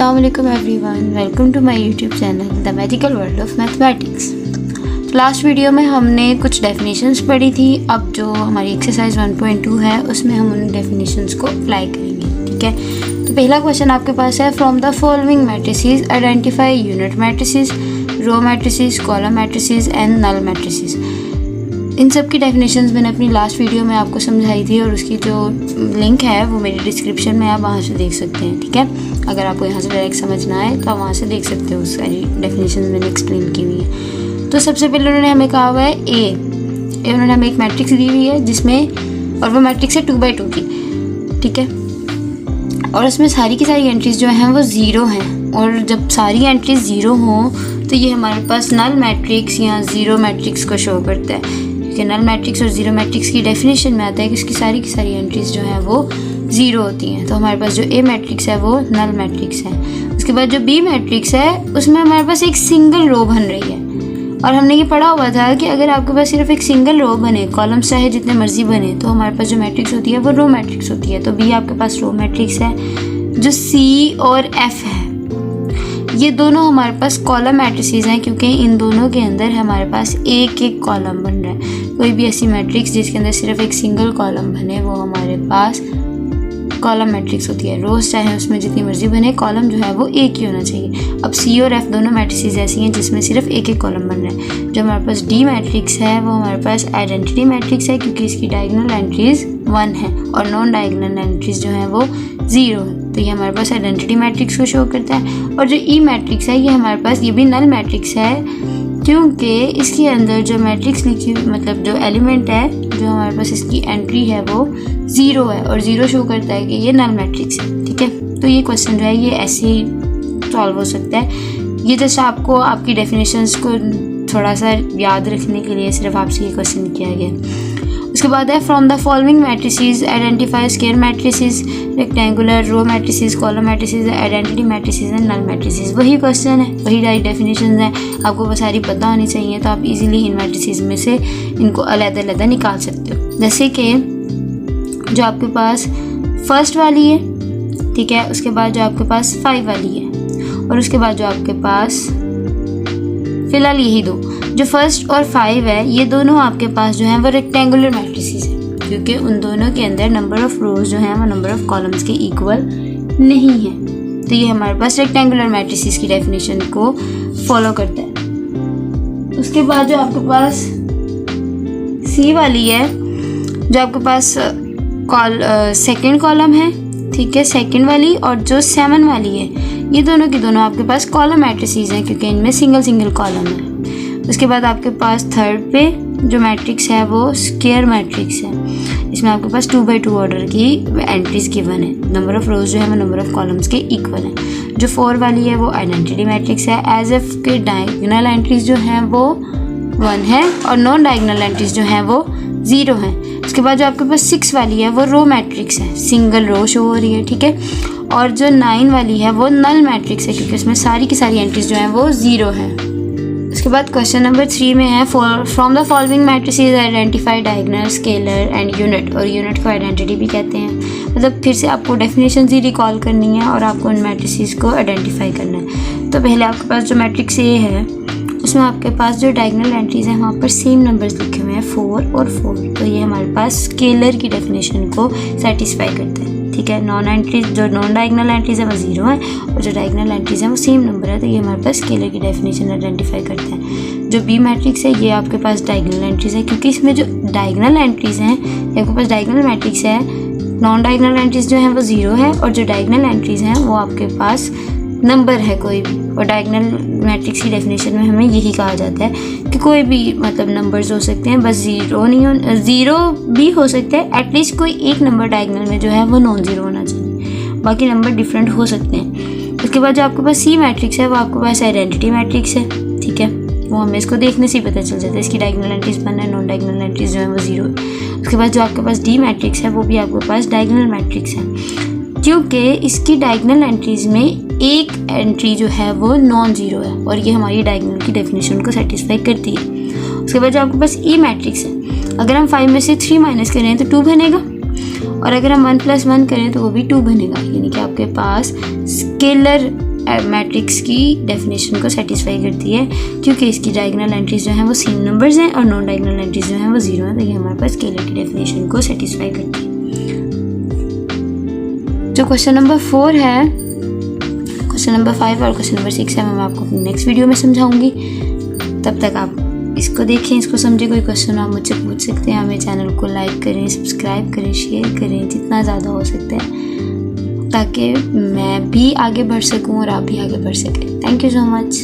Assalamualaikum everyone, welcome to my YouTube channel The Magical World of Mathematics। तो last video में हमने कुछ definitions पढ़ी थी। अब जो हमारी एक्सरसाइज 1.2 है उसमें हम उन डेफिनेशंस को अप्लाई करेंगे। ठीक है, तो पहला क्वेश्चन आपके पास है, from the following matrices identify unit matrices, row matrices, column matrices and null matrices. इन सब की डेफिनेशंस मैंने अपनी लास्ट वीडियो में आपको समझाई थी और उसकी जो लिंक है वो मेरी डिस्क्रिप्शन में आप वहाँ से देख सकते हैं। ठीक है, अगर आपको यहाँ से डायरेक्ट समझ ना आए तो आप वहाँ से देख सकते हो, सारी डेफिनेशंस मैंने एक्सप्लेन की हुई है। तो सबसे पहले उन्होंने हमें कहा हुआ है ए उन्होंने हमें एक मैट्रिक्स दी हुई है जिसमें, और वो मैट्रिक्स है 2x2 की। ठीक है, और उसमें सारी की सारी एंट्रीज जो हैं वो ज़ीरो हैं, और जब सारी एंट्रीज ज़ीरो हों तो ये हमारे पास नल मैट्रिक्स या ज़ीरो मैट्रिक्स को शो करता है। नल मैट्रिक्स और ज़ीरो मैट्रिक्स की डेफिनेशन में आता है कि उसकी सारी की सारी एंट्रीज जो हैं वो ज़ीरो होती हैं। तो हमारे पास जो ए मैट्रिक्स है वो नल मैट्रिक्स है। उसके बाद जो बी मैट्रिक्स है उसमें हमारे पास एक सिंगल रो बन रही है, और हमने ये पढ़ा हुआ था कि अगर आपके पास सिर्फ एक सिंगल रो बने, कॉलम्स चाहे जितने मर्जी बने, तो हमारे पास जो मैट्रिक्स होती है वो रो मैट्रिक्स होती है। तो बी आपके पास रो मैट्रिक्स है। जो सी और एफ है ये दोनों हमारे पास कॉलम मैट्रिसेस हैं, क्योंकि इन दोनों के अंदर हमारे पास एक एक कॉलम बन रहा है। कोई भी ऐसी मैट्रिक्स जिसके अंदर सिर्फ एक सिंगल कॉलम बने वो हमारे पास कॉलम मैट्रिक्स होती है। रोज चाहे उसमें जितनी मर्जी बने, कॉलम जो है वो एक ही होना चाहिए। अब सी और एफ दोनों मैट्रिसेस ऐसी हैं जिसमें सिर्फ एक एक कॉलम बन रहा है। जो हमारे पास डी मैट्रिक्स है वो हमारे पास आइडेंटिटी मैट्रिक्स है, क्योंकि इसकी डायगोनल एंट्रीज 1 है और नॉन डायगोनल एंट्रीज जो हैं वो 0 है। तो ये हमारे पास आइडेंटिटी मैट्रिक्स को शो करता है। और जो ई मैट्रिक्स है ये हमारे पास, ये भी नल मैट्रिक्स है, क्योंकि इसके अंदर जो मैट्रिक्स लिखी, मतलब जो एलिमेंट है, जो हमारे पास इसकी एंट्री है वो 0 है, और 0 शो करता है कि ये नल मैट्रिक्स है। ठीक है, तो ये क्वेश्चन जो है ये ऐसे ही सॉल्व हो सकता है। ये जैसे आपको आपकी डेफिनेशंस को थोड़ा सा याद रखने के लिए सिर्फ आपसे ये क्वेश्चन किया गया। उसके बाद है, from the following matrices identify square matrices, rectangular, row matrices, column matrices, identity matrices and null matrices. वही क्वेश्चन है, वही डायरेक्ट डेफिनेशन है, आपको वो सारी पता होनी चाहिए, तो आप इजीली इन मैट्रिसेस में से इनको अलग-अलग निकाल सकते हो। जैसे कि जो आपके पास फर्स्ट वाली है, ठीक है, उसके बाद जो आपके पास 5 वाली है, और उसके बाद जो आपके पास फिलहाल यही दो, जो फर्स्ट और 5 है, ये दोनों आपके पास जो हैं वो रेक्टेंगुलर मैट्रिसेस है, क्योंकि उन दोनों के अंदर नंबर ऑफ रोज जो हैं वो नंबर ऑफ कॉलम्स के इक्वल नहीं है। तो ये हमारे पास रेक्टेंगुलर मैट्रिसेस की डेफिनेशन को फॉलो करता है। उसके बाद जो आपके पास सी वाली है, जो आपके पास सेकेंड कॉलम है, ठीक है, सेकेंड वाली, और जो 7 वाली है, ये दोनों की दोनों आपके पास कॉलम मैट्रिसेस हैं, क्योंकि इनमें सिंगल सिंगल कॉलम है। उसके बाद आपके पास थर्ड पे जो मैट्रिक्स है वो स्क्वायर मैट्रिक्स है। इसमें आपके पास 2x2 ऑर्डर की एंट्रीज गिवन है, नंबर ऑफ रोज जो है वो नंबर ऑफ कॉलम्स के इक्वल है। जो 4 वाली है वो आइडेंटिटी मैट्रिक्स है, एज एफ के डायगोनल एंट्रीज जो हैं वो 1 है और नॉन डायगोनल एंट्रीज जो हैं वो 0 हैं। उसके बाद जो आपके पास 6 वाली है वो रो मैट्रिक्स है, सिंगल रो शो हो रही है। ठीक है, और जो 9 वाली है वो नल मैट्रिक्स है, क्योंकि उसमें सारी की सारी एंट्रीज जो हैं वो 0 है। उसके बाद क्वेश्चन नंबर 3 में है, from the following matrices identify diagonal, scalar and unit. और यूनिट को आइडेंटिटी भी कहते हैं, मतलब फिर से आपको डेफिनेशन ही रिकॉल करनी है और आपको उन मैट्रिसेस को आइडेंटिफाई करना है। तो पहले आपके पास जो मैट्रिक्स ए है उसमें आपके पास जो डायगोनल एंट्रीज हैं वहाँ पर सेम नंबर्स लिखे हुए हैं, 4 और 4। तो ये हमारे पास स्केलर की डेफिनेशन को सेटिस्फाई करता है। ठीक है, नॉन एंट्रीज, जो नॉन डायगोनल एंट्रीज है वो 0 है, और जो डायगोनल एंट्रीज है वो सेम नंबर है, तो ये हमारे पास स्केलर की डेफिनेशन आइडेंटिफाई करता है। जो बी मैट्रिक्स है ये आपके पास डायगोनल एंट्रीज है, क्योंकि इसमें जो डायगोनल एंट्रीज हैं, आपके पास डायगोनल मैट्रिक्स है, नॉन डायगोनल एंट्रीज जो हैं वो 0 है, और जो डायगोनल एंट्रीज हैं वो आपके पास नंबर है कोई भी। और डायगोनल मैट्रिक्स की डेफिनेशन में हमें यही कहा जाता है कि कोई भी मतलब नंबर्स हो सकते हैं, बस 0 भी हो सकते हैं, एटलीस्ट कोई एक नंबर डायगोनल में जो है वो नॉन ज़ीरो होना चाहिए, बाकी नंबर डिफरेंट हो सकते हैं। उसके बाद जो आपके पास सी मैट्रिक्स है वो आपके पास आइडेंटिटी मैट्रिक्स है। ठीक है, वो हमें इसको देखने से ही पता चल जाता है, इसकी डायगोनल एंट्रीज 1 है, नॉन डायगोनल एंट्रीज जो है वो 0 है। उसके बाद जो आपके पास डी मैट्रिक्स है वो भी आपके पास डायगोनल मैट्रिक्स है, क्योंकि इसकी डायगोनल एंट्रीज में एक एंट्री जो है वो नॉन ज़ीरो है, और ये हमारी डायगोनल की डेफिनेशन को सेटिस्फाई करती है। उसके बाद जो आपके पास ई मैट्रिक्स है, अगर हम 5 में से 3 माइनस करें तो 2 बनेगा, और अगर हम 1 + 1 करें तो वो भी 2 बनेगा, यानी कि आपके पास स्केलर मैट्रिक्स की डेफिनेशन को सेटिस्फाई करती है, क्योंकि इसकी डायगोनल एंट्रीज जो हैं वो सेम नंबर्स हैं और नॉन डायगोनल एंट्रीज जो हैं वो 0 हैं, तो ये हमारे पास स्केलर की डेफिनेशन को सेटिस्फाई करती है। जो क्वेश्चन नंबर 4 है, क्वेश्चन नंबर 5 और क्वेश्चन नंबर 6 है, मैं आपको अपनी नेक्स्ट वीडियो में समझाऊंगी। तब तक आप इसको देखें, इसको समझें। कोई क्वेश्चन आप मुझसे पूछ सकते हैं। हमें चैनल को लाइक करें, सब्सक्राइब करें, शेयर करें जितना ज़्यादा हो सकता है, ताकि मैं भी आगे बढ़ सकूं और आप भी आगे बढ़ सकें। Thank you so much.